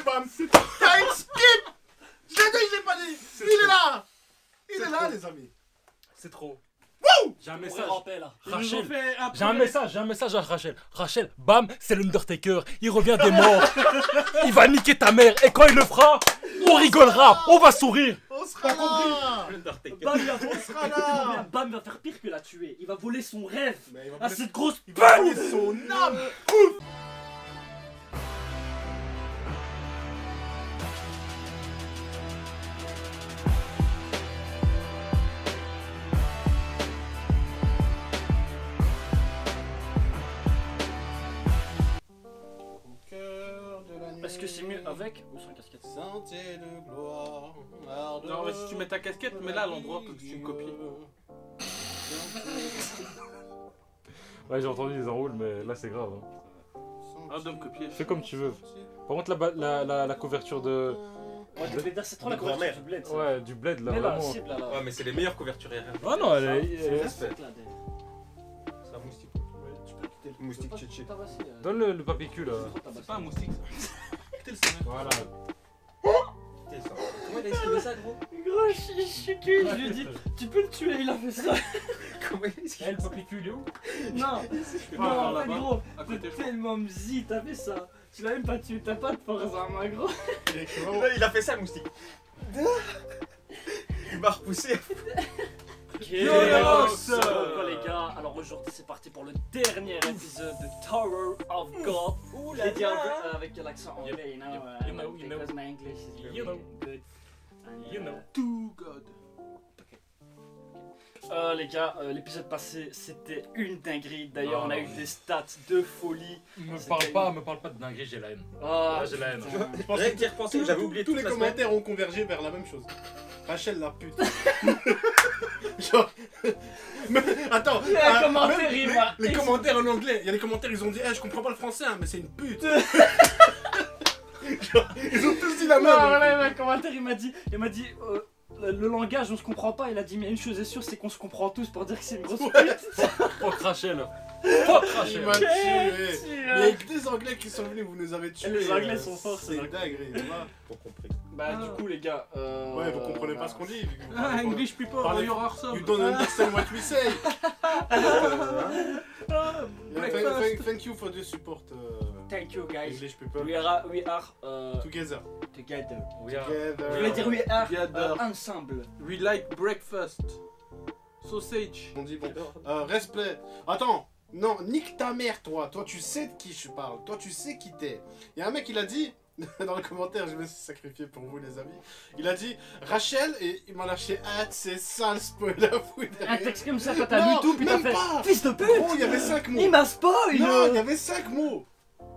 bam. Time skip. Je l'ai dit, je l'ai pas dit. Il est là. Il est là, les amis. C'est trop. J'ai un message. Rachel, J'ai un message à Rachel. Rachel, bam, c'est l'Undertaker. Il revient des morts. Il va niquer ta mère. Et quand il le fera, on rigolera. On va sourire. On sera là. Bam, On sera là. Bam va faire pire que la tuer. Il va voler son rêve Mais il va à voler- cette grosse il va pute. voler son âme. Est-ce que c'est mieux avec ou sans casquette? Santé de gloire. Non, mais si tu mets ta casquette, mets-la à l'endroit que tu me copies. Ouais, j'ai entendu ils enroulent, mais là c'est grave. Hein. Arrête de me copier. Fais comme tu veux. Par contre, la couverture de. Ouais, tu veux dire, c'est trop la De couverture grand-mère. du bled. ça. Ouais, du bled là, Mais là, vraiment. cible là. là. Ouais, mais c'est les meilleures couvertures aériennes. Ah non, elle est. C'est respect, là, des- C'est un moustique. Tu peux quitter le Moustique tu peux tchétché. pas tabasser, Donne le papier cul là. C'est pas un moustique ça. Écoutez le son. Voilà. Putain, ça. Comment il a esquivé ça, gros? Gros, je suis cul, je lui ai dit, tu peux le tuer, il a fait ça. Comment il a esquivé Le papier cul, il est où? Non, pas, non, en fait, là-bas. gros, À côté, t'es je crois. tellement mzi, t'as fait ça. Tu l'as même pas tué, t'as pas de force en main, gros. Il a fait ça, le moustique. Il m'a repoussé. Chaos. Bon, les gars, alors aujourd'hui c'est parti pour le dernier épisode de Tower of God. Ouh Je l'ai dit avec l'accent anglais, you know, you know, you know. because my English is You know. good. And, You know. To God. Les gars, l'épisode passé c'était une dinguerie. D'ailleurs, on a eu des stats de folie. Me parle pas de dinguerie, j'ai la haine. Ah, J'ai la haine. putain. Je pense Rien que qu'y repenser, j'avais oublié tous toute les la semaine. commentaires ont convergé vers la même chose. Rachel la pute. Genre. Mais, attends. Les ah, commentaires, même il m'a- les commentaires en anglais. Il y a des commentaires, ils ont dit je comprends pas le français, hein, mais c'est une pute. Genre, ils ont tous dit la Non, même. voilà, un commentaire, il m'a dit, le langage on se comprend pas. Il a dit, mais une chose est sûre, c'est qu'on se comprend tous pour dire que c'est une grosse pute. Fuck Rachel. Fuck Il Rachel. m'a tué. Quel Il y a que des anglais qui sont venus, vous nous avez tués. Les Anglais sont forts, c'est c'est dingue. Pour compris. Bah, du coup, les gars. Ouais, vous comprenez pas ce qu'on dit. vu que vous Ah, parlez pas. English people, Parlez- you're awesome. You don't understand what we say. Ah, Yeah, breakfast. thank you for the support, Thank you, guys. English people. We are Together. together. We are- Together. Je voulais dire we are Together. ensemble. We like breakfast. Sausage. On dit bon. Respect. Attends. Non, nique ta mère, toi. Toi, tu sais de qui je parle. Toi, tu sais qui t'es. Il y a un mec, il a dit. Dans le commentaire, je vais me sacrifier pour vous, les amis. Il a dit Rachel et il m'a lâché. Ah, c'est ça le spoiler. Un texte comme ça, quand t'as Non, lu tout, puis t'as même fait. pas. Fils de pute! Gros, il y avait 5 mots. Il m'a spoil! Non, il y avait 5 mots.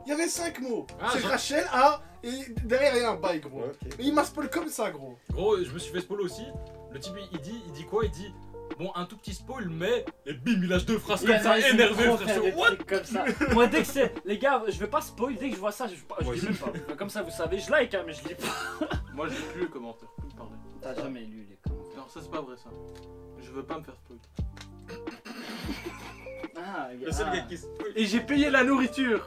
Il y avait 5 mots. Ah, c'est je- Rachel A et derrière il y a un bail, gros. Ok. Mais il m'a spoil comme ça, gros. Gros, je me suis fait spoiler aussi. Le type il dit quoi? Il dit bon, un tout petit spoil, mais. Et bim, il lâche deux phrases Il y a comme ça, des- énervé, trop frère. faire des What? trucs comme ça. Moi, dès que c'est. Les gars, je veux pas spoil, dès que je vois ça, je Moi lis aussi. même pas. Comme ça, vous savez, je like, hein, mais je lis pas. Moi, j'ai plus le commentaire. Plus me parler. T'as jamais lu les commentaires. Non, ça c'est pas vrai ça. Je veux pas me faire spoil. Ah, Le seul gars qui se. Et j'ai payé la nourriture.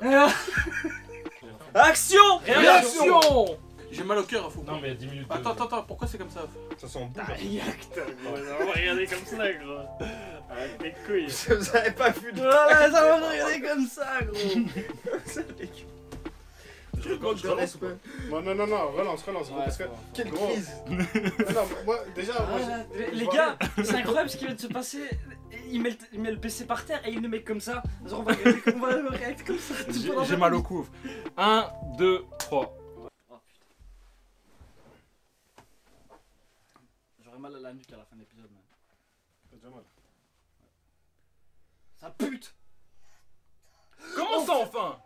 Action! Réaction! J'ai mal au cœur, faut Non, pas. mais il y a 10 minutes. Attends, pourquoi c'est comme ça? Ça sent bon. React, gros, on va regarder comme ça, gros. Arrête tes couilles. Vous avez pas vu de. Voilà, ça va regarder comme ça, gros. Je compte de respect. Non, relance, gros, parce que. Quelle Gros. crise! Non, moi, déjà, moi, Voilà. j'ai- Les je gars, c'est incroyable ce qui vient de se passer. Il met le PC par terre et il le met comme ça. Genre, on va react comme ça. J'ai mal au cou. 1, 2, 3. Oh putain. J'aurais mal à la nuque à la fin de l'épisode, man. T'as déjà mal. Ça pute! Comment ça enfin?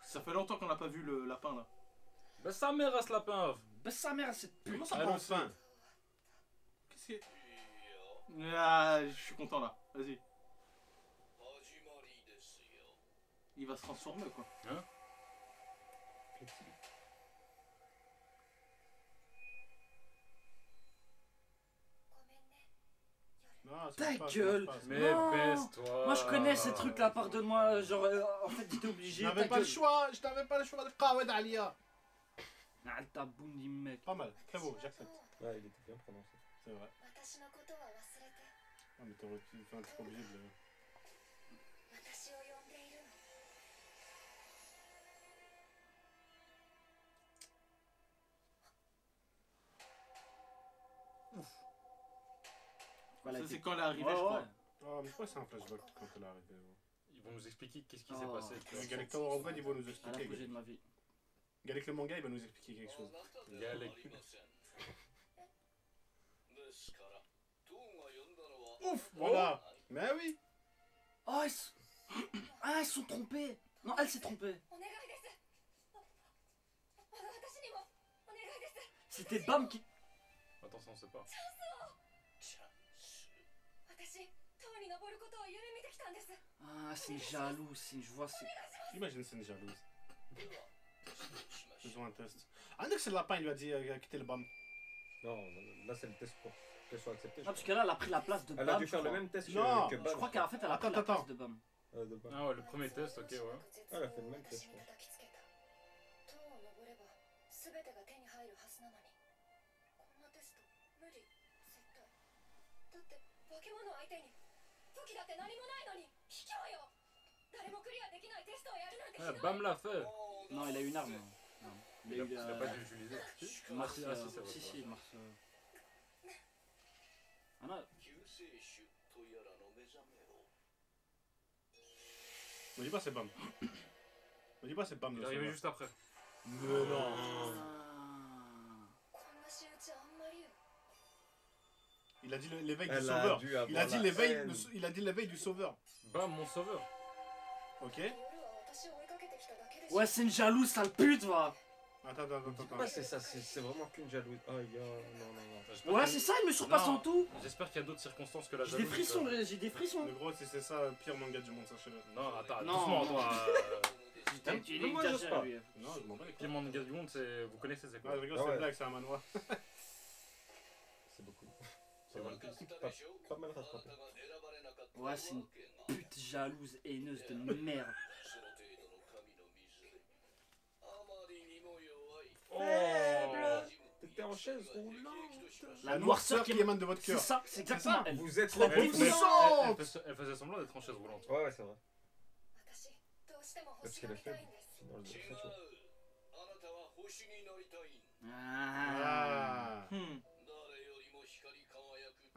Ça fait longtemps qu'on n'a pas vu le lapin là. Bah, sa mère a ce lapin. Bah, sa mère, cette pute! Comment ça Elle prend a faim. Qu'est-ce que. Ah, je suis content là. Vas-y. Il va se transformer quoi. Hein? Non, passe, Ta on passe, gueule. on passe. Mais Non. baisse-toi. Moi je connais ces trucs là, pardonne-moi. Genre, en fait, j'étais Je obligé. n'avais ta pas le gueule. choix, je n'avais pas le choix de Kawed Alia. Ah, ta boum, mec. Pas mal, très beau, j'accepte. Ouais, il était bien prononcé. C'est vrai. 私のことは忘れて Ah, mais t'aurais pu. Enfin, t'es pas obligé de. 私を呼んでいるの Voilà, Ça, c'est t'es- quand elle est arrivée, Ouais, je crois. ouais. Ah, mais je crois que c'est un flashback quand elle est arrivée. Ouais. Ils vont nous expliquer qu'est-ce qui s'est Oh. passé. tu vois. Mais Galek Tower of God, il va nous À la expliquer. projet de ma vie. Galek le manga, il va nous expliquer quelque chose. Galek. Ouf, voilà. Mais oui. Oh, ah, ils se sont trompés. Non, elle s'est trompée. お願いです私にもお願いです C'était Bam qui. Attends, ça on sait pas. 私塔に登ることを夢見てきたんです Ah, c'est une jalouse, je vois, c'est. Imagine, c'est une jalouse. Faisons un test. Ah, que c'est le lapin, il lui a dit quitter le BAM. Non, là c'est le test pour qu'elle soit acceptée. Non, parce que là, elle a pris la place de Bam. Elle a dû je faire le crois. même test Non, que Bam. Je crois qu'en fait, elle a pris la Attends. place de Bam. De Bam. Ah ouais, le premier test, ok, ouais. あらフェルメンテ私に叩きつけた塔を登れば全てが手に入るはずなのにこんなテスト無理絶対だって化け物相手に武器だって何もないのに卑怯よ誰もクリアできないテストをやるなんてひど Ah, い Bam l'a fait. Non, il a une arme. Non. Il a eu, pas dû l'utiliser. Si Mars. Ah, si, c'est vrai. Si, si, Mars. Ah non, Me dis pas c'est BAM. Me dis pas c'est BAM. Il est le arrivé sauveur. juste après. Mais non. Ah. こんな仕打ちあんまりよ Il a dit l'éveil du Elle a sauveur. dû Il a avoir dit la l'éveil. haine. Il a dit l'éveil du sauveur. Bam, mon sauveur. Ok. 夜は私を追いかけてきただけでしょ Ouais, c'est une jalouse, sale pute, va. Attends. Ouais, c'est ça, c'est vraiment qu'une jalousie. Oh, non. J'espère Ouais, qu'il- c'est ça, il me surpasse Non. en tout. J'espère qu'il y a d'autres circonstances que la J'ai des jalousie. frissons, quoi. j'ai des frissons. Le gros, si c'est ça, pire manga du monde, sachez-le. Non, attends, Non, doucement, non. toi. Putain, tu Mais moi, j'ose exagères, pas. lui. Non, je m'en bats les Pire couilles. manga du monde, c'est. Vous connaissez, c'est Ouais, quoi je rigole, Ah c'est ouais. une blague, c'est un manoir. C'est beaucoup. C'est One Piece. Pas mal rattrapé. Ouais, c'est une pute jalouse, haineuse de merde. Oh. T'étais en chaise roulante. La noirceur qui émane de votre C'est cœur. ça, c'est exactement elle. Vous êtes La trop Elle, puissance. elle faisait semblant d'être en chaise roulante. Ouais, c'est vrai. 私どうしてもparce星 qu'elle が a 見 fait たいんです finale de cette show. Ah. Ah.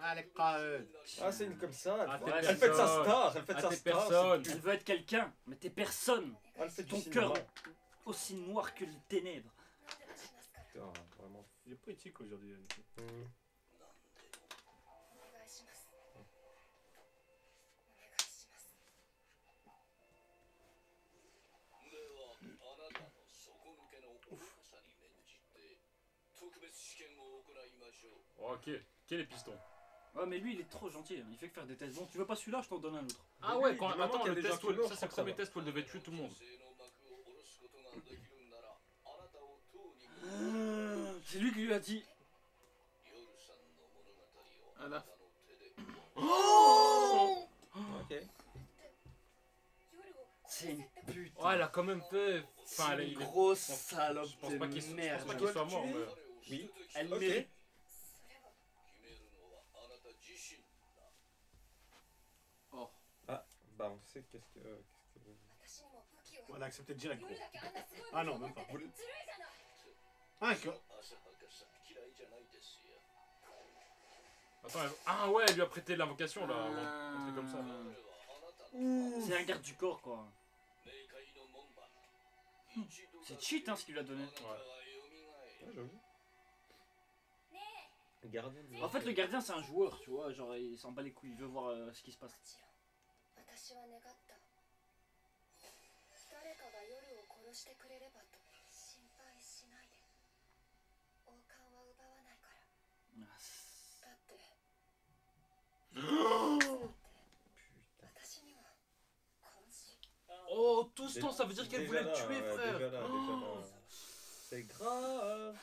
Ah, Allez, Kaed. Ah, c'est une comme ça. Ah, t'es Elle fait de sa personne. star. Elle fait de Ah, sa t'es star. personne. Elle veut être quelqu'un, mais t'es personne. Elle fait du Ton cinéma. cœur aussi noir que les ténèbres. なんで出しますから Putain, vraiment. Il est poétique aujourd'hui. Yannick. うん お願いしますお願いします Ok, quel est piston? Ouais, mais lui il est trop gentil, hein. Il fait que faire des tests. Bon, tu veux pas celui-là, je t'en donne un autre. Ah ouais, du quand, moment attends, qu'il y a le des gens test, qui meurent, ça je c'est le crois que ça premier va. test où elle devait tuer tout le monde. C'est lui qui lui a dit. À la Ok. 夜を C'est une pute. Oh, elle a quand même fait. C'est Enfin, une il est- grosse je salope pense pas qu'il de je pense merde. pas qu'il soit mort, mais. Oui. Elle Ok. mérite. それは Bah, on sait qu'est-ce que. 私にも武器を On a accepté direct, gros. 夜だけあんなすごいあ武器 の を持ってて なんかずるいじゃない Ah, que... Attends, ah ouais, elle lui a prêté l'invocation là, un truc comme ça. C'est un garde du corps quoi. C'est cheat hein ce qu'il lui a donné. Ouais. Ouais, j'avoue. ねえ Gardien de. En fait, le gardien c'est un joueur, tu vois. Genre, il s'en bat les couilles, il veut voir ce qui se passe. もちろん私は願った誰かが夜を殺してくれればと心配しないで王冠は奪わないから Ah, c'est- だってだって私には今週 Oh, tout ce temps, ça veut dire qu'elle voulait le Déjà là, tuer, ouais, frère. déjà là, déjà Oh. là. C'est grave.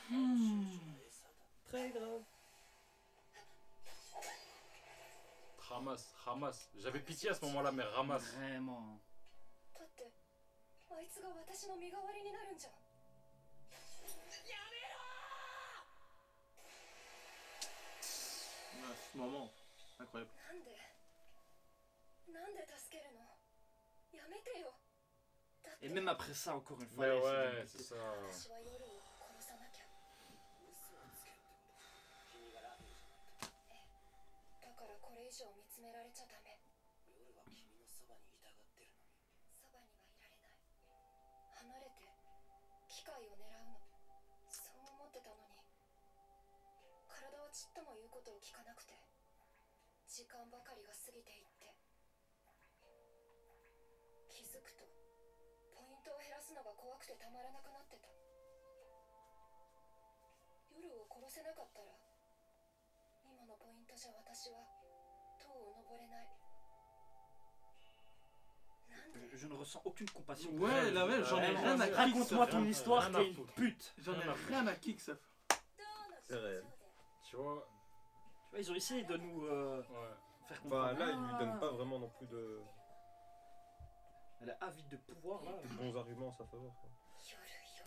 Très grave. ramasse, ramasse. J'avais pitié à ce moment-là, mais ramasse. Vraiment. だってあいつが私の身代わりになるんじゃん。 Ouais, ce moment, incroyable. なんで助けるのやめてよ。だって Et même après ça, encore une fois. Mais là, il ouais, s'est c'est dit, ça. 私は夜を殺さなきゃ。だからこれ以上見つめられちゃダメ。夜は君のそばにいたがってるのに。そばにはいられない。離れて機械を狙うの。そう思ってたのに。体はちっとも言うことを聞かなくて。時間ばかりが過ぎていって。気づくとポイントを減らすのが怖くてたまらなくなってた。夜を殺せなかったら今のポイントじゃ私は塔を登れない。なんで Je ne ressens aucune compassion. Ouais, la même, j'en ai rien à kick. Raconte-moi ton histoire, rien à t'es une foutre. pute. J'en ai rien à kick, ça. C'est réel. Tu vois. Tu vois, ils ont essayé de nous Ouais. faire comprendre. Enfin, là, il lui donne pas vraiment non plus de Elle est avide de pouvoir, là. bons arguments en sa faveur. Quoi.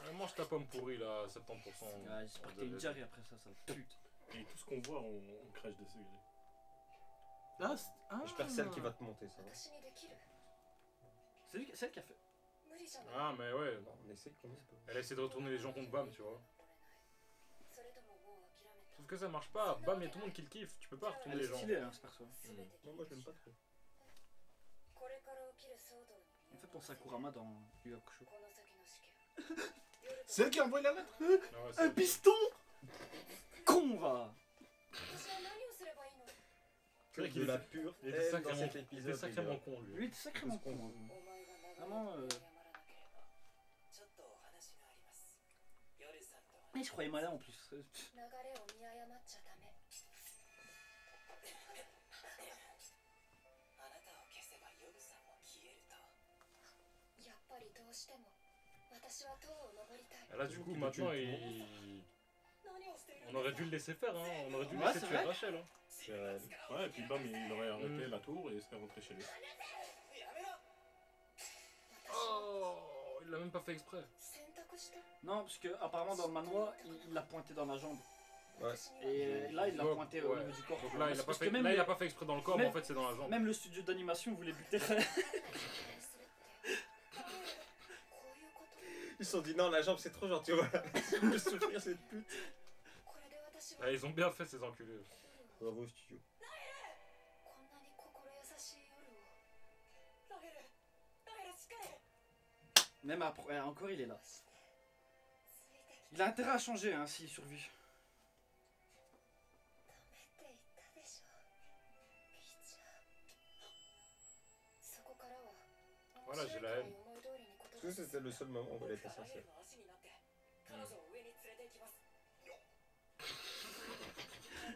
Ouais, mange ta pomme pourrie là, 70%. Ouais, j'espère que t'es une jarry après ça, ça pute. Et tout ce qu'on voit, on crèche dessus. Ah, J'espère celle qui va te monter, ça va. 私にできる。 C'est celle qui a fait. 無理じゃない。 Ah, mais ouais. Bon, on essaie comme ça. Elle essaie de retourner les gens contre Bam, tu vois. それとももう諦めた。 Sauf que ça marche pas. Bam, y'a tout le monde qui le kiffe. Tu peux pas retourner Elle les est gens. stylée, hein, ce perso. Non, moi je l'aime pas trop. これから起きる騒動に On fait penser à Kurama dans Yu Hakusho. この先の試験。 C'est elle qui a envoyé la lettre. Ah ouais, c'est- Un piston Con, va. 私は何をすればいいの？ C'est vrai De qu'il la était- pure il était haine dans sacrément, cet il était épisode. sacrément les gars. con, lui. Lui, il était sacrément con. Hein. お前が長い Vraiment, こと謝らなければちょっとお話があります。夜さんとは Et je croyais malin en plus. 流れを見誤っちゃダメ。あなたを消せば夜さんも消えると。やっぱりどうしても私は塔を登りたい。 Et là, du coup, maintenant, il... 何をしている on aurait dû le laisser faire, hein. On aurait dû le Ouais, laisser c'est tuer vrai. Rachel. Hein. C'est réel. Ouais, et puis bam, il aurait arrêté la tour et il serait rentré chez lui. やめろ。私は Oh, il l'a même pas fait exprès. 選択した Non, parce que apparemment dans le manoir, il l'a pointé dans la jambe. Ouais. 私には Et là, il l'a Donc, pointé au ouais. niveau du corps. Donc là, il a pas Parce fait, que même, là, il le, a pas fait exprès dans le corps, même- mais en fait, c'est dans la jambe. même le studio d'animation voulait buter. するってこういうこと Ils se sont dit non, la jambe c'est trop gentil, voilà. Le sourire, cette pute. これで私は Ah, ils ont bien fait, ces enculés. Bravo, studio. こんなに心優しい夜をラヘルしっかり Même après, encore, il est là. ついてき Il a intérêt à changer hein, s'il survit. ダメって言ったでしょピーちゃんそこからは Voilà, j'ai la haine. Parce que c'était le seul moment où elle était sincère.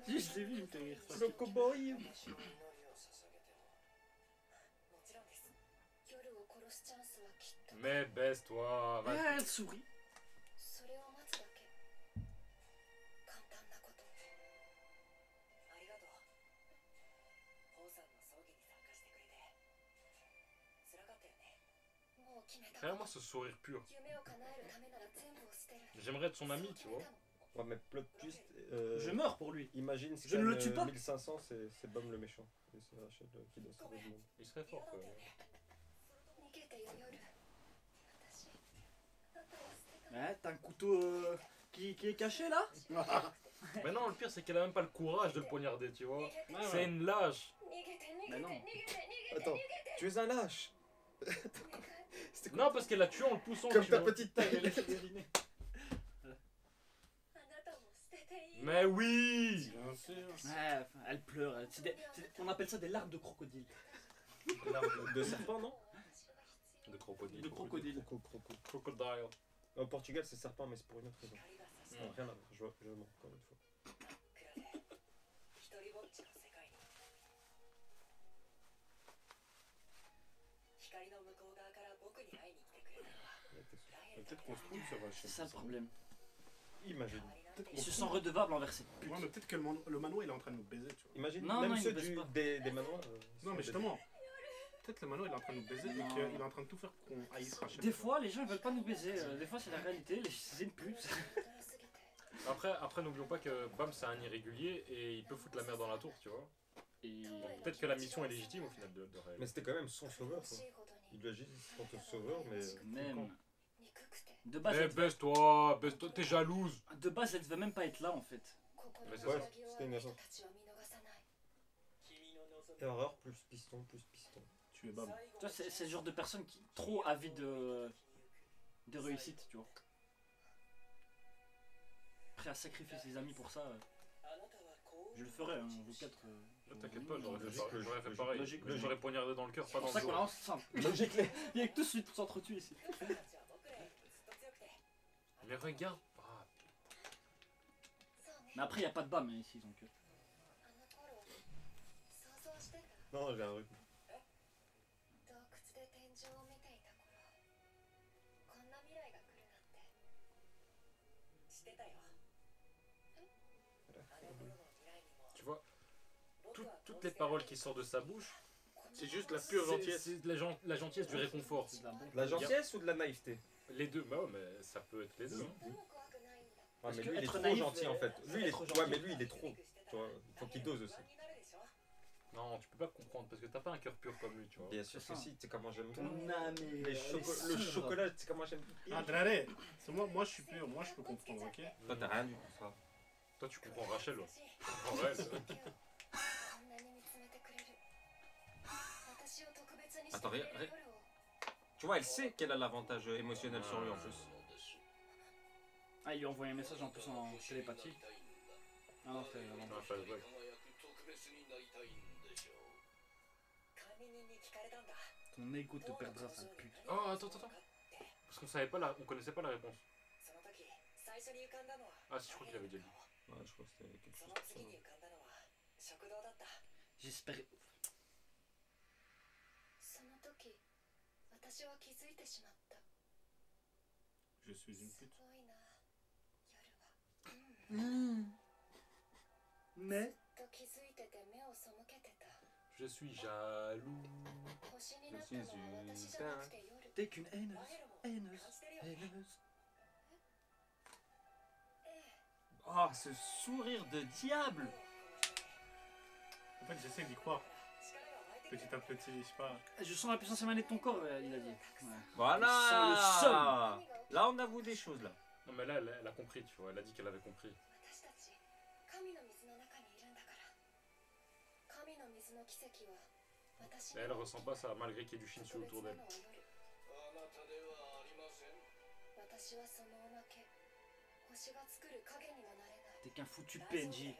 Je l'ai vu, il me fait rire ça. Le cowboy. 夜を殺すチャンスはきっと Mais baisse-toi, va. Ah, elle sourit. それを待つだけ簡単なことありがとうホウさんの葬儀に参加してくれて辛かったよねもう決めた Regarde-moi ce sourire pur. 夢を叶えるためなら全部を捨てる J'aimerais être son ami, tu vois. Ouais, mais plot twist. Je meurs pour lui. Imagine Je ne le tue pas. 1500, c'est Bam le méchant. Et c'est Rachel qui doit sauver le monde. Il serait fort, quand même. 逃げてよ夜私あなたを捨てた Ouais, t'as un couteau qui est caché là. Mais non, le pire, c'est qu'elle a même pas le courage de le poignarder, tu vois. Ouais, C'est ouais. une lâche. 逃げて逃げて Mais 逃 non. げて逃げて Attends, tu es un lâche. C'était quoi Non, parce qu'elle l'a tué en le poussant. Comme tu ta vois. petite taille. あなたも捨てていい Mais oui. Bien sûr. Ouais, enfin, elle pleure. On appelle ça des larmes de crocodile. De serpent, non? De crocodile. De crocodile. Crocodile. Au Portugal, c'est serpent, mais c'est pour une autre raison. Non, Mm. rien à voir, je mens encore une fois. 一人ぼっちの世界に光の向こう側から僕に会いに来てくれたのは Il était sûr.ラヘル Peut-être qu'on se trouve sur C'est Rachel. ça le problème. Imagine. 代わりな peut-être Il qu'au se fond- sent redevable envers cette pute. Ouais, mais peut-être que le manoir il est en train de nous baiser, tu vois. Imagine, Non, même non, il ceux baisse pas. des manoirs. ils Non, sont mais justement, peut-être le manoir il est en train de nous baiser et Non. qu'il est en train de tout faire pour qu'on haïsse Rachel. Des fois, les gens ils veulent pas nous baiser. Des fois, c'est la réalité. C'est une pute. 驚すぎて Après n'oublions pas que Bam c'est un irrégulier et il peut foutre la merde dans la tour, tu vois. Et Peut-être que la mission est légitime au final de des- réel. Mais c'était quand même son sauveur, 欲 quoi. しいほどに Il lui agit en tant que sauveur, mais. même. 憎くて De base, Eh, baisse-toi, t'es jalouse. elle devait même pas être là en fait. 心 Mais の c'est 揺 ça. らぎをある人たちを見逃さない Terreur plus piston plus piston. Tu es Bam. Tu vois, c'est le genre de personne qui est trop avide de réussite, tu vois. Prêt à sacrifier ses amis pour ça. Je le ferais, hein, vous quatre. T'inquiète pas, j'aurais Logique, fait, j'aurais fait logique, pareil. logique, Mais j'aurais poignardé dans le cœur, C'est pas dans pour le ça qu'on dos. lance simple. Logique, Il y a que tous suite s'entretuer ici. 僕らたちは僕らよりずっと強くて Mais regarde pas. そうね Mais après, il n'y a pas de bam hein, ici donc. あの頃想像してた Non, j'ai un truc. 洞窟で天井を見ていた頃こんな未来が来るなんて知ってたよあの頃の未来にも Tu vois, 僕は toutes les paroles qui sortent de sa bouche, C'est juste la pure gentillesse. c'est de la gentillesse du réconfort. C'est de la bonne. La gentillesse ou de la naïveté? Les deux, bah ouais, mais ça peut être les deux. Hein. でも怖くないんだ Ouais, Parce mais que lui, il est être trop naïf, gentil en fait. Lui, il est être Ouais, gentil. mais lui, il est trop. Tu vois, faut qu'il dose aussi. 不安になるでしょ Non, tu peux pas comprendre parce que t'as pas un cœur pur comme lui, tu vois. Bien sûr C'est que ça. si, tu sais comment j'aime Ton bien. âme est- Le chocolat, tu sais comment j'aime bien. Ah, Draré, c'est moi je suis pur, moi je peux comprendre, ok? Toi, t'as rien du tout ça. Toi, tu comprends Rachel, ouais. 優しい Tu comprends Rachel. こんなに見つめてくれる私を特別にして Attends, くれ rien- る夜を Tu vois, elle sait qu'elle a l'avantage émotionnel sur lui en plus. Ah, il lui a envoyé un message en plus en télépathie. Ah non, c'était avant. Non, flashback. 管理人に聞かれたんだ Ton ego te perdra, sale pute. Oh, attends. Parce qu'on savait pas on connaissait pas la réponse. その時最初に浮かんだのは Ah, si, je crois qu'il avait déjà dit. Ouais, je crois que c'était quelque そ chose の comme 次に ça. 浮かんだのは食堂だった J'espère. その時私は気づいてしまった Je suis une す pute. ごいな夜は Mais. と気づいてて目を背けてた Je suis jaloux. 星になったのは私じゃなくて夜 T'es qu'une haineuse. マエルも Haineuse. 感じてるよね Haineuse. ええ Oh, ce sourire de diable! En fait, j'essaie d'y croire, 力が湧いてくる petit à petit, je sais pas. Je sens la puissance émanée de ton corps, il a dit. Ouais. Voilà! Là, on avoue des choses là. Non, mais là, elle a compris, tu vois. Elle a dit qu'elle avait compris. 私たち神の水の中にいるんだから神の水の奇跡は私 Mais elle ressent pas ça, malgré qu'il y ait du Shinsu 特 autour 別な d'elle. のは夜私はそのおまけ星が作る影にもなれない T'es qu'un foutu 大丈夫だ PNJ. よ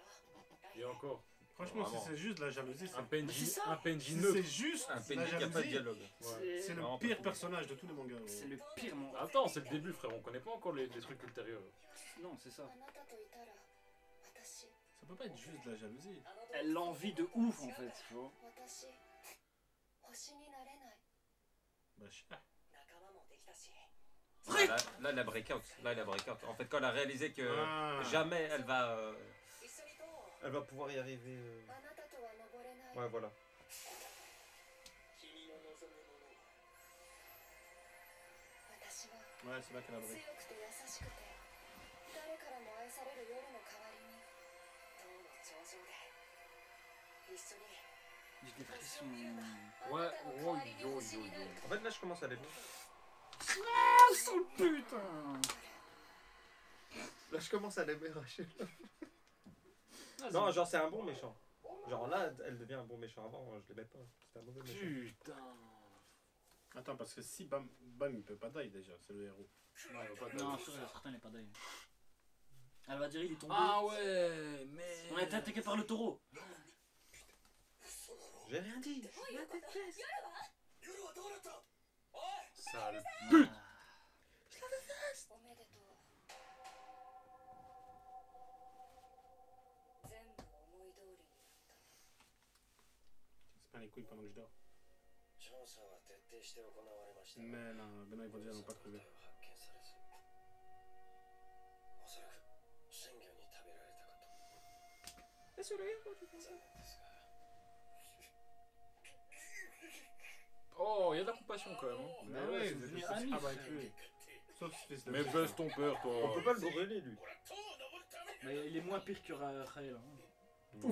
Et encore, Franchement, Vraiment. si c'est juste de la jalousie, un c'est. PNJ, c'est ça. un PNJ Si neutre. c'est juste Un de la PNJ qui a pas de jalousie, dialogue. Ouais. c'est le Non, pire pas personnage de tous les mangas. C'est le pire monde. Attends, c'est le début, frère. On connaît pas encore les trucs ultérieurs. Non, c'est ça. あなたといたら私 Ça peut pas être juste de la jalousie. Elle l'envie de ouf en fait, tu vois. 私星になれない Bah, cher. 仲間もできたし Là, elle a breakout. Là, elle a breakout. En fait, quand elle a réalisé que Ah. jamais elle va, 一緒にどう elle va pouvoir y arriver. あなたとは登れない Ouais, voilà. 私は Ouais, c'est là qu'elle a 強 break. くて優しくて誰からも愛される夜の代わりに塔の頂上で一緒に J'ai des frissons. Ouais, oh, yo, yo, yo. En fait, là, je commence à aller bien. Ah, sale putain! Là, je commence à l'aimer, Rachel. Non, genre, c'est un bon méchant. Genre là, elle devient un bon méchant. Avant, je l'aimais pas. C'était un mauvais méchant. Putain. Attends, parce que si Bam, Bam il peut pas die déjà, c'est le héros. Non, elle va pas Non, je suis sûr, certain, il est pas d'ailleurs. Elle va dire, il est tombé. Ah ouais, mais. On a été attaqué par le taureau. J'ai rien dit. Sale. おめでとう全部思い通りになった C'est pas les couilles pendant que je dors. 調査は徹底して行われましたが Mais là, Benoît, ils vont déjà n'ont pas trouvé. 発見されずおそらく真偽は残念ですが Oh, il y a de la compassion quand même. Hein. Mais Bah ouais, ouais, ils c'est étaient devenu tous amis, avec frère. lui. Sauf ce fils de Mais pute. baisse ton père, On toi. peut pas le brûler, lui. Mais il est moins pire que Raël. Hein.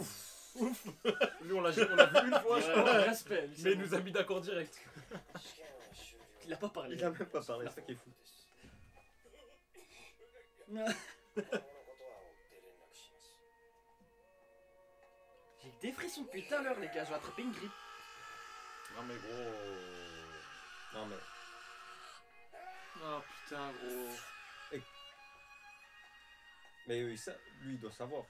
Lui, on l'a vu une fois, je crois. Respect. lui, c'est Mais il bon. nous a mis d'accord direct. 試験は終了 Il a pas parlé. Il a même pas parlé, c'est ça qui est fou. 今後のことは追って連絡します J'ai des frissons depuis tout à l'heure, les gars. Je vais attraper une grippe. Non, mais gros. Non, mais. Oh putain, gros. Mais lui, il doit savoir.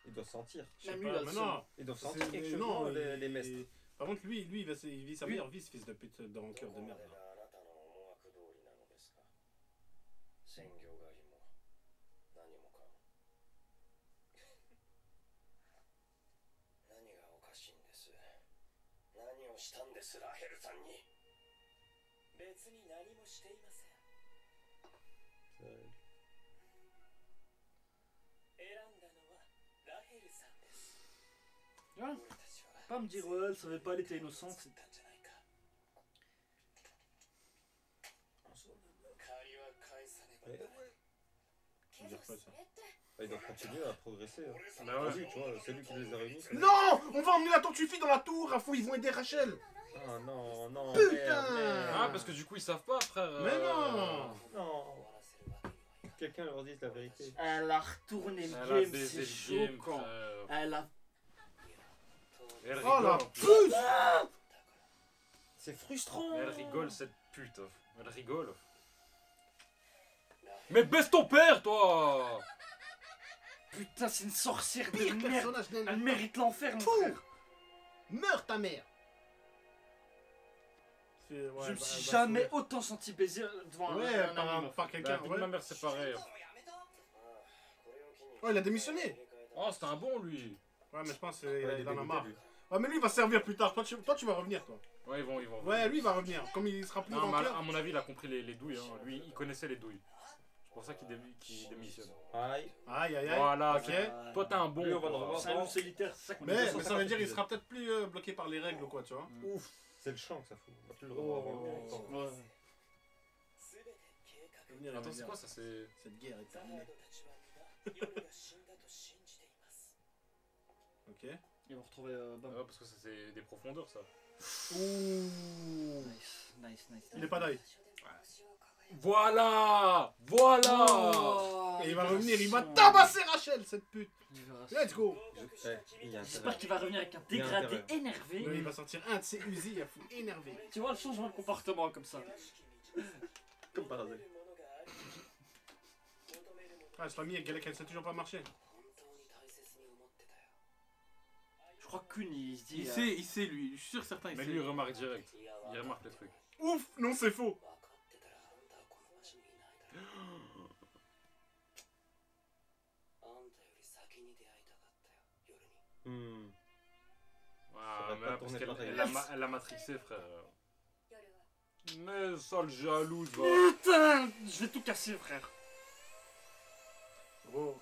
Il doit sentir. Je sais La pas, mule, elle mais sonne. non. Ils doivent C'est- sentir quelque chose, non, non, les mestres. Par contre, lui, il vit sa Lui- meilleure vie, ce fils de pute, dans le cœur de どこま merde. で là. があなたの思惑通りなのですか専業狩りも何もかも何がおかしいんです何をしたんですラヘルさんに別に何もしていません選んだのはラヘルさんです Voilà. 俺たちは Pas me dire, ouais, elle savait pas, elle était innocente. 釣ったんじゃないか借りは返さねばならないJe veux dire quoi, ça? Il doit continuer à progresser. Hein. Bah ouais. Vas-y, tu vois, c'est lui qui les a réunis. c'est- Non! On va emmener la tortue fille dans la tour, Rafou, ils vont aider Rachel! Ah non, non, Putain. merde, merde. Ah, parce que du coup, ils savent pas, frère. Mais non! Non. Quelqu'un leur dise la vérité. Elle a retourné le Elle a game, baisé c'est le game, choquant. frère. Elle a. Elle Oh rigole, la en plus. pute! C'est frustrant. Elle rigole, cette pute. Elle rigole. Mais baisse ton père, toi! Putain, c'est une sorcière de Pire merde. personnage, Elle mérite l'enfer, mon Fou. frère. Meurs ta mère! Je me suis jamais autant senti baiser devant Ouais, un par, anime. par Bah, quelqu'un, puis ouais. ma mère, c'est pareil. Oh, il a démissionné! Oh, c'était un bon, lui. Ouais, mais je pense qu'il Ouais, il est en a dégoûté, marre. lui. Ouais, mais lui, il va servir plus tard. Toi, tu vas revenir, toi. Ouais, ils vont. Ouais, lui, il va revenir. Comme il sera plus Non, dans mais le cœur. à mon avis, il a compris les douilles. Hein. Lui, il connaissait les douilles. C'est pour ça qu'il démissionne. Aïe. Aïe, aïe, aïe. Voilà, Ok. Toi, t'es un bon. Lui, on va le quoi. revoir. C'est un loup solitaire, c'est ça qu'on Mais, dit. mais ça veut dire qu'il sera peut-être plus bloqué par les règles ou quoi, tu vois. Ouf. C'est le chant que ça fout. On va plus le revoir avant longtemps. Ouais. Venir, Attends, venir. c'est quoi ça? C'est. Cette guerre est terminée. Ok. Ils vont retrouver Bam. Ah, parce que ça, c'est des profondeurs, ça. Ouh. Nice. Il est pas d'ail. Voilà! Voilà! Oh, Et il va revenir, il va version. tabasser Rachel, cette pute. Libération. Let's go. Il y a J'espère intérêt. qu'il va revenir avec un Il y a dégradé intérêt. énervé. Mais il va sortir un de ses Uzi, il a fou énervé. Tu vois le changement de comportement comme ça. Comme par hasard. Ah, cette famille, elle sait toujours pas marcher. Je crois qu'une il se dit. Il sait, lui. Je suis sûr que certains, il Mais sait. lui, il remarque direct. Il remarque les trucs. Ouf, non, c'est faux. Hmm. Ah, va mais pas parce tourner qu'elle pareil. elle l'a matrixé, frère. Mais sale jalouse, va. Putain, je vais tout casser, frère. Gros.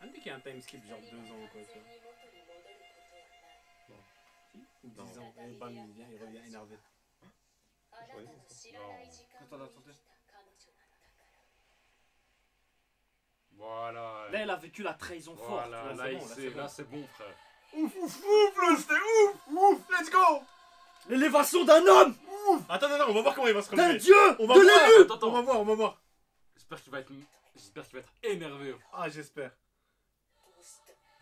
On dit qu'il y a un time skip genre 2 ans ou quoi, tu vois. Ou 10 ans. Et bam, il vient, il revient énervé. Attendez. Voilà. Là, elle a vécu la trahison forte. Voilà, là, là, c'est il bon, là, sait, c'est bon. là, c'est bon, frère. Ouf, là, c'était ouf, let's go. L'élévation d'un homme, Attends, on va voir comment il va se d'un relever. dieu, On va de voir. l'élu. Attends, On va voir, on va voir. J'espère qu'il va être énervé. Ah, j'espère.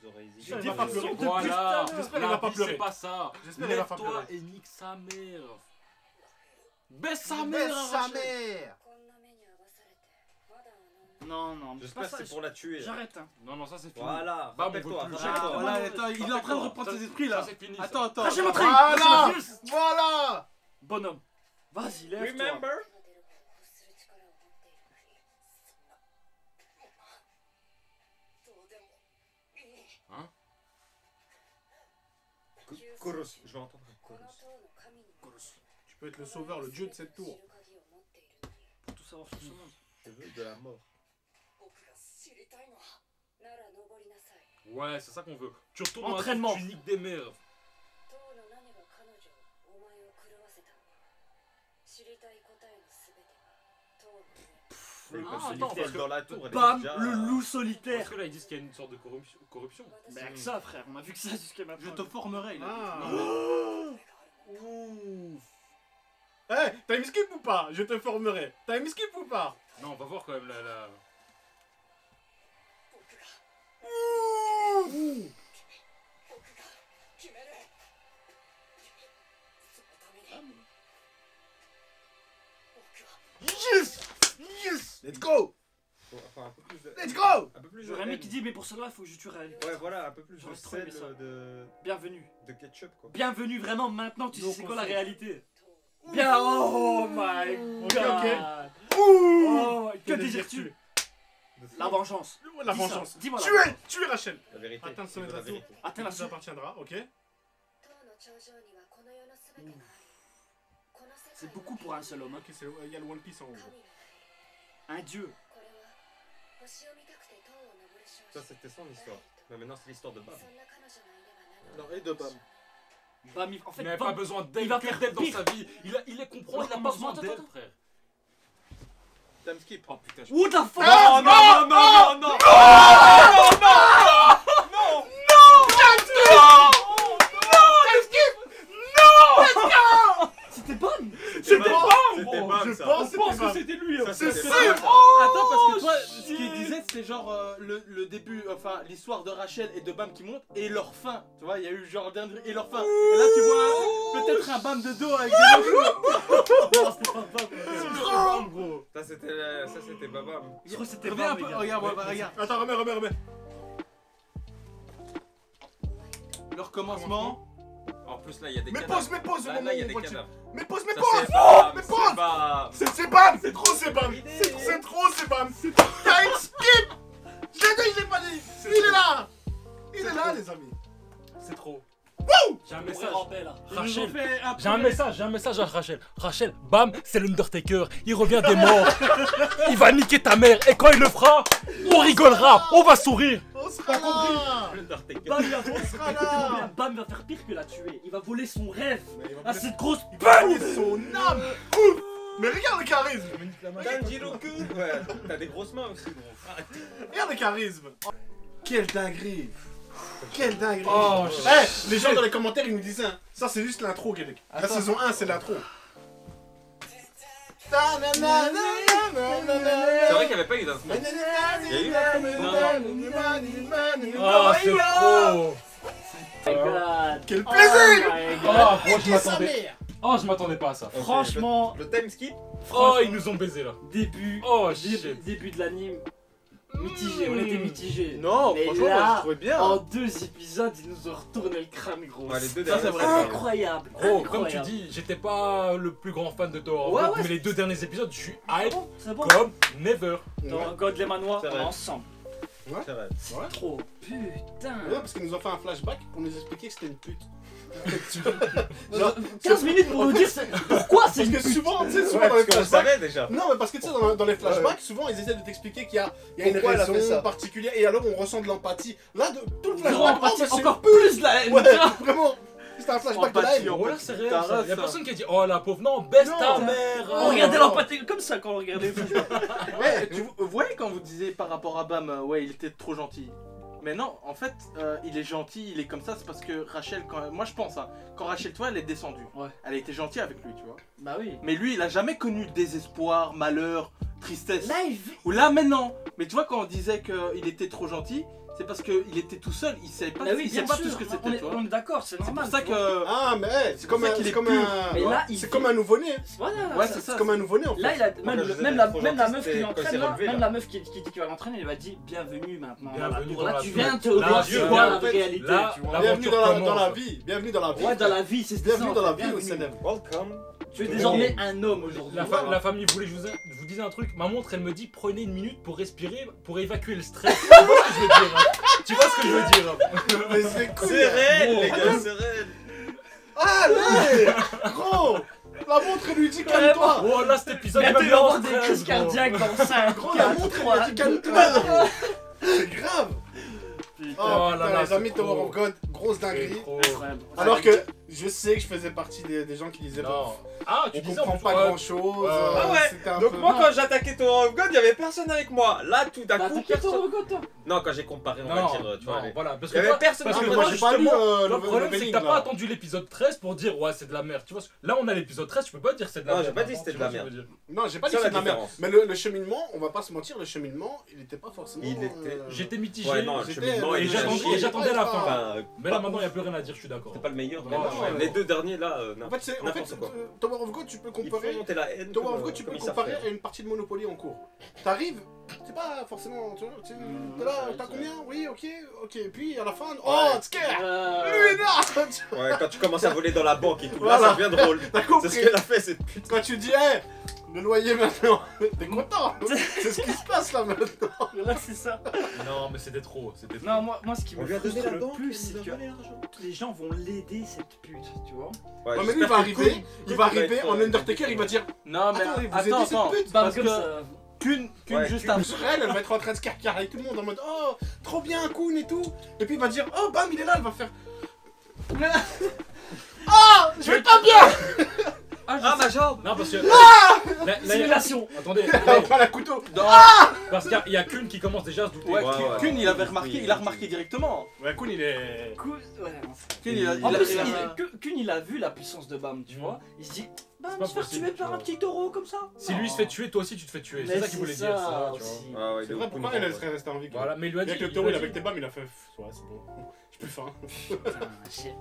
Vous aurez hésité. J'espère qu'il va pas pleurer. Depuis Voilà. tout à l'heure. J'espère qu'il La va pas vie, pleurer. c'est pas ça. J'espère qu'il va pas Lève-toi pleurer. et nique sa mère. Baisse sa mère, Baisse sa Rachel. mère. Non, mais c'est J'espère pas que ça. c'est pour la tuer. J'arrête. Hein. Non, ça, c'est fini. Voilà. Bam, on Rappelle-toi. veut plus. rappelle-toi. Ah, Voilà, attends, il est en train de reprendre ses esprits là. Ça, c'est fini. ça. Attends. Rachel m'a trahi. Voilà. Rachel m'a trahi. Voilà. Bonhomme. Vas-y, lève-toi. Remember? Hein? Koros. Je vais entendre Koros. Tu peux être le sauveur, le dieu de cette tour. Pour tout savoir sur ce monde. Je veux de la mort. なら登りなさい。 Ouais, c'est ça qu'on veut. Tu retournes dans la Entraînement. tu niques des mères. 当の何が彼女をお前を狂わせたのか。知りたい答えのすべてが当の上。 Parce attends, que parce que- dans la tour, elle est Bam, déjà- le loup Parce solitaire. que là, ils disent qu'il y a une sorte de corruption. 私 Bah, は que ça, frère, on a vu que ça jusqu'à maintenant. Je te formerai, il a dit. Ah. Non, Eh, t'as une skip ou pas? Je te formerai. T'as une skip ou pas? Non, on va voir quand même la... 僕が決める。そのために僕は Yes! Yes! Let's go! Enfin, un peu plus de... Let's go! Un peu plus de J'aurais un mec haine. qui dit, mais pour cela, il faut que je tue Raël. Ouais, voilà, un peu plus de J'aurais trop aimé sel, ça. Bienvenue. de ketchup, quoi. Bienvenue, vraiment, maintenant, tu sais Donc, c'est on quoi la fait- réalité. Bien, oh my Ok, god. ok. Oh, que Que désires-tu? De La sel. vengeance. La Dis ça, vengeance. dis-moi la Tuez! vengeance. Tuez Rachel! La vérité. Atteins le sommet de la la tour. vérité. Atteins Il la nous suite. appartiendra, ok? 塔の頂上にはこの世のすべてがあり、この世界 C'est は beaucoup pour un seul homme. hein. Ok, il y a le One Piece en haut. 神がない。 Un dieu. これは星を見たくて塔を登る少 Ça, 女。 c'était son histoire. Mais maintenant, c'est l'histoire de Bam. そんな彼女がいれば何 Non, et de Bam. Bam, en fait, Il n'avait Bam- pas besoin d'elle, il va que faire d'elle dans pire. sa vie. Il les comprend, Le il a pas commencement, besoin d'elle, attends. frère. Time skip. Oh putain, je... What the fuck? Oh non, non, non, non, non! C'était Bam! C'est Bam. Bam! C'était Oh, Bam, je ça. pense Je pense que que c'était lui. Ça, En fait. c'est c'était sûr. Bam, ça. Attends, parce que toi, ce shit. qu'il disait, c'était genre le début, enfin l'histoire de Rachel et de Bam qui monte et leur fin. Tu vois, il y a eu genre et leur fin. Et là, tu vois peut-être un Bam de dos avec des cheveux. Non, c'était pas Bam. Bam, gros. Ça, c'était Babam. Je crois que c'était Reviens un Bam, peu, les gars. regarde, ouais, regarde. Attends, remets. Leur commencement. En plus, là, il y a des Mais cadavres. pause au Là, moment là, il y a où des on voit le cadavres. Mais pause, Ça, pause! c'est Bam, mais c'est pause. Bam. C'est Bam! C'est trop, c'est Bam! C'est trop, c'est Bam! Time skip! Je l'ai dit, je l'ai pas dit! Il est là! Il est là, les amis! C'est trop. J'ai un On message. rappelle, là. Ils nous ont Rachel. fait un J'ai un premier- message à Rachel. Rachel, bam, c'est l'Undertaker. Il revient des morts. Il va niquer ta mère. Et quand il le fera, on rigolera. On va sourire. On sera là! L'Undertaker. Bam, il va faire... sera là. Écoutez-moi bien, Bam va faire pire que la tuer. Il va voler son rêve. Mais il va Ah, cette grosse il va pute. voler son âme! Ouf! Mais regarde le charisme! Tanjiro-kun. Ouais, t'as des grosses mains aussi, gros. Regarde le charisme! Quelle dinguerie! Quelle dinguerie! Oh, Eh, les gens dans les commentaires ils nous disaient hein, ça c'est juste l'intro, Guédek. La Attends. saison 1 c'est l'intro. C'est vrai qu'il n'y avait pas eu d'intro. Oh, c'est trop. Oh my god. Quel Oh plaisir! my Oh, god. moi je Niquer sa m'attendais. mère. Oh, je m'attendais pas à ça. Franchement, Le time skip. Oh, ils nous ont baisé là. début, Oh, début, shit. début de l'anime, mitigé, on était mitigé. Non, Mais franchement, là, moi, je trouvais bien. En 2 épisodes, ils nous ont retourné le crâne, gros. Ouais, les deux Ça, c'est derniers, vrai. Incroyable. Gros, comme tu incroyable. dis, j'étais pas le plus grand fan de Thor. Ouais, ouais, mais les 2 derniers épisodes, je suis C'est hype bon, c'est bon. comme never. Dans God les Manoirs, C'est on est vrai. ensemble. C'est vrai. C'est Ouais. trop. Putain. Ouais, parce qu'ils nous ont fait un flashback pour nous expliquer que c'était une pute. Genre, 15 minutes pour nous dire pourquoi c'est Parce une que pute. souvent, tu sais, souvent Ouais, dans les parce qu'on le flashbacks. savait déjà. Non, mais parce que tu sais, dans les flashbacks, souvent ils essaient de t'expliquer qu'il y a une Pourquoi elle a fait raison ça particulière et alors on ressent de l'empathie. Là, tout le Grand flashback, empathie, oh, mais c'est encore une pute. plus de la haine. Ouais, tu vois. vraiment. C'était un flashback de la haine. Oh là, c'est réel. T'as ça. ref, Y'a ça. personne qui a dit oh la pauvre. Non, baisse Non. ta mère. On regardait l'empathie comme ça quand on regardait. Ouais, vous voyez quand vous disiez par rapport à Bam, ouais, il était trop gentil. Mais non, en fait, il est gentil, il est comme ça, c'est parce que Rachel, moi je pense, hein, quand Rachel, toi, elle est descendue, Ouais. elle a été gentille avec lui, tu vois. Bah oui. Mais lui, il a jamais connu désespoir, malheur, tristesse. Là, il vit. Ou là, maintenant. Mais tu vois, quand on disait qu'il était trop gentil, c'est parce qu'il était tout seul, il savait pas, Bah oui, il bien savait pas sûr. tout ce que on c'était, est, tu vois. on est d'accord, c'est C'est normal. pour ça tu vois. que. Ah, mais hey, c'est comme pour ça un. qu'il C'est est comme pur. un. Mais là, il C'est fait- comme un nouveau-né. Voilà. Ouais, c'est ça. C'est comme un nouveau-né en fait. Là, il a Quand même, je disais même la trop même la gentil, meuf qui c'était l'entraîne quand il s'est là, relevé, même là. la meuf qui dit qu'il va l'entraîner, elle va dire bienvenue maintenant. dans la Bienvenue tour. dans Là, la tu tour. viens te Là, voir tu c'est viens, quoi en la fait, réalité, là, tu vois. là, Bienvenue l'aventure dans la commence. vie. Bienvenue dans la vie. Ouais, dans la vie, c'est ça. Bienvenue dans la en fait, vie au bienvenue. CNM. Welcome. Tu es désormais un homme aujourd'hui. La famille voulait, je vous disais un truc, ma montre elle me dit prenez une minute pour respirer, pour évacuer le stress. Tu vois ce que je veux dire hein. Tu vois ce que je veux dire hein. Mais c'est cool. C'est réel, Gros. les gars, c'est réel. Allez! Gros! La montre elle lui dit calme-toi! Oh là cet épisode Bientôt, m'a il mis va en avoir des stress, crises gros. cardiaques dans 5, Gros, la montre elle lui dit calme-toi! C'est grave! Oh là putain, là, les amis c'est Tower trop. of God, grosse C'est dinguerie. trop. Incroyable. Alors que je sais que je faisais partie des gens qui disaient Non. bon, Ah, tu on disais comprend en plus, pas ouais. grand chose. Ah ouais. C'était un Donc peu... moi quand j'attaquais Tower of God, il y avait personne avec moi. Là tout d'un T'as coup attaqué personne. ton robot, toi? Non, quand j'ai comparé, on va Non, dire, tu vois. non, voilà. Parce Il y avait toi- personne parce Ah, que mais toi, moi j'ai pas lu justement, le le problème, c'est que t'as là. pas attendu l'épisode 13 pour dire ouais, c'est de la merde. Tu vois, là, on a l'épisode 13, tu peux pas dire c'est de la Non, merde. j'ai pas dit maintenant, c'était tu de la vois ce que je veux dire. Non, j'ai pas dit C'est que c'est la de la merde. différence. Mais le cheminement, on va pas se mentir, le cheminement, il était pas forcément. Il était- J'étais mitigé. Ouais, non, le J'étais- cheminement et était j'attendais- chier. j'attendais la fin. Enfin, Mais là, maintenant, il n'y a plus rien à dire, je suis d'accord. c'était pas le meilleur. Non, mais non, les deux derniers là, En fait, c'est, en fait n'importe quoi. Tower of God, tu peux Ils comparer. font monter la haine. Tower comme, of God, tu peux comme ils savent comparer faire. à une partie de Monopoly en cours. T'arrives, c'est pas forcément. Tu t'es là, t'as combien? Oui, ok, ok. Et puis à la fin, oh, scare! Lui, non! Ouais, quand tu commences à voler dans la banque et tout, Voilà. là ça devient drôle. T'as C'est compris? ce qu'elle a fait cette pute. Quand tu dis, hey, le loyer maintenant, t'es content? C'est ce qui se passe là maintenant. Là, c'est ça. Non, mais c'était trop. C'était trop. Non, moi, ce qui On me lui a donné frustre la le banque, plus, il c'est nous a que volé l'argent. les gens vont l'aider, cette pute, tu vois. Ouais, Non, mais lui, il va arriver, en Undertaker, il va dire, Non, mais attends, vous attends, aidez cette attends. pute? Parce Comme que ça. qu'une Ouais, juste Kun. avant. Elle va être en train de se carcar avec tout le monde en mode oh trop bien Kun et tout et puis il va dire oh bam il est là, elle va faire oh je vais pas bien. Ah ma jambe. Non, parce que. Là, il y a- Simulation. Attendez, Elle prend la couteau. parce qu'il y a qu'une qui commence déjà à se douter. Ouais, Ouais, ouais. Kun, il avait remarqué, Oui, il a oui, remarqué oui. directement. Ouais, Kun, il est. Cool. Ouais, non, c'est- Kun, il a. En plus, il a- Kun, il a vu la puissance de Bam, tu vois. Il se dit, Bam, pas se faire possible, tuer tu par vois. un petit taureau comme ça. Si lui se fait tuer, toi aussi tu te fais tuer. C'est ça qu'il voulait dire, ça, tu vois. aussi. Ah ouais, C'est vrai pourquoi elle serait restée en vie quoi. Voilà, mais il lui a dit. Avec le il taureau lui il a avec dit- tes bam il a fait ouais c'est bon j'ai plus faim. Putain, j'ai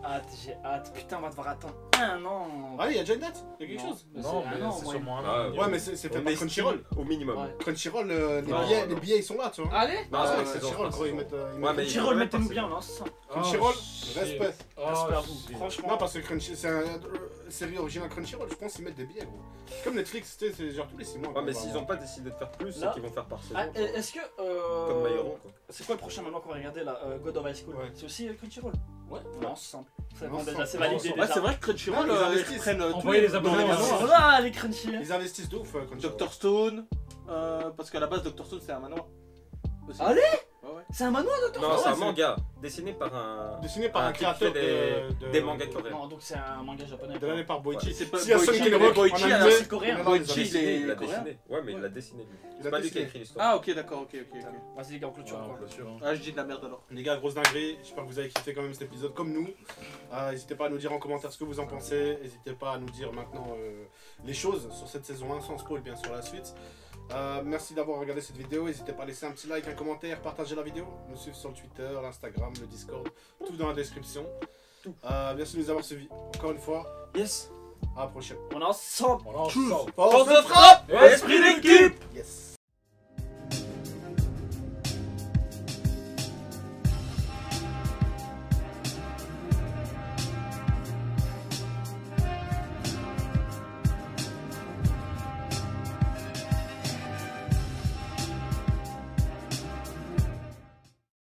hâte. Putain, on va devoir attendre un an. Ah oui il y a déjà une date il y a quelque chose. Non, mais c'est ouais. sûrement un Ah, an. Ouais mais c'est fait On par est Crunchyroll. au minimum. Ouais. Crunchyroll Non, les non. billets ils sont là tu vois. Allez. Non, Ah c'est ouais, avec saison, Crunchyroll c'est gros ils saison. mettent Ouais, mais Crunchyroll, il mettez-nous peut bien, pas non, c'est ça. Crunchyroll shit. respect. Oh, Respect à vous, shit. franchement. Non parce que Crunchy c'est une série originale Crunchyroll je pense qu'ils mettent des billets gros. Comme Netflix tu sais c'est genre tous les 6 mois. Ouais, mais s'ils ont pas décidé de faire plus, c'est Là. qu'ils vont faire par saison. Ah, tu vois. est-ce que. Comme Mayoron quoi. C'est quoi le prochain maintenant qu'on va regarder là God of High School Ouais. C'est aussi Crunchyroll Ouais. Non, c'est simple. C'est Non, bon, déjà, simple. c'est validé. Non, Ouais, déjà. c'est vrai que Crunchyroll, Non, ils ils investissent. prennent tous Envoyez les dans abonnés les à maisons. jour. Voilà, les Crunchy. Ils investissent de ouf Crunchyroll. Dr Stone, parce qu'à la base Dr Stone c'est un manoir. Aussi. Allez. Ouais, ouais. C'est un manoir, Dr. Non, c'est ouais, un c'est- manga dessiné par un. Dessiné par un qui fait créateur des mangas coréens. Non, donc c'est un manga japonais. Donné par Boichi. Ouais, c'est pas S'il y a Boichi, Sonic mais and Rock Boichi, en alors, anime, c'est coréen. non, Boichi, ils ont il dessiné. est- Il l'a coréen. dessiné. Ouais, mais il l'a dessiné lui. Il C'est a pas lui qui a dessiné. écrit l'histoire. Ah, ok, d'accord, ok. Vas-y, les gars, on clôture Ouais, quoi. bien sûr, hein. Ah, je dis de la merde alors. Les gars, grosse dinguerie. J'espère que vous avez kiffé quand même cet épisode comme nous. N'hésitez pas à nous dire en commentaire ce que vous en pensez. N'hésitez pas à nous dire maintenant les choses sur cette saison 1 sans spoil bien sûr la suite. Merci d'avoir regardé cette vidéo. N'hésitez pas à laisser un petit like, un commentaire, partager la vidéo. Nous suivre sur le Twitter, l'Instagram, le Discord. Tout dans la description. Merci de nous avoir suivis. Encore une fois, Yes. à la prochaine. On est ensemble. Voilà, on sort. Force de frappe. Esprit d'équipe. Yes.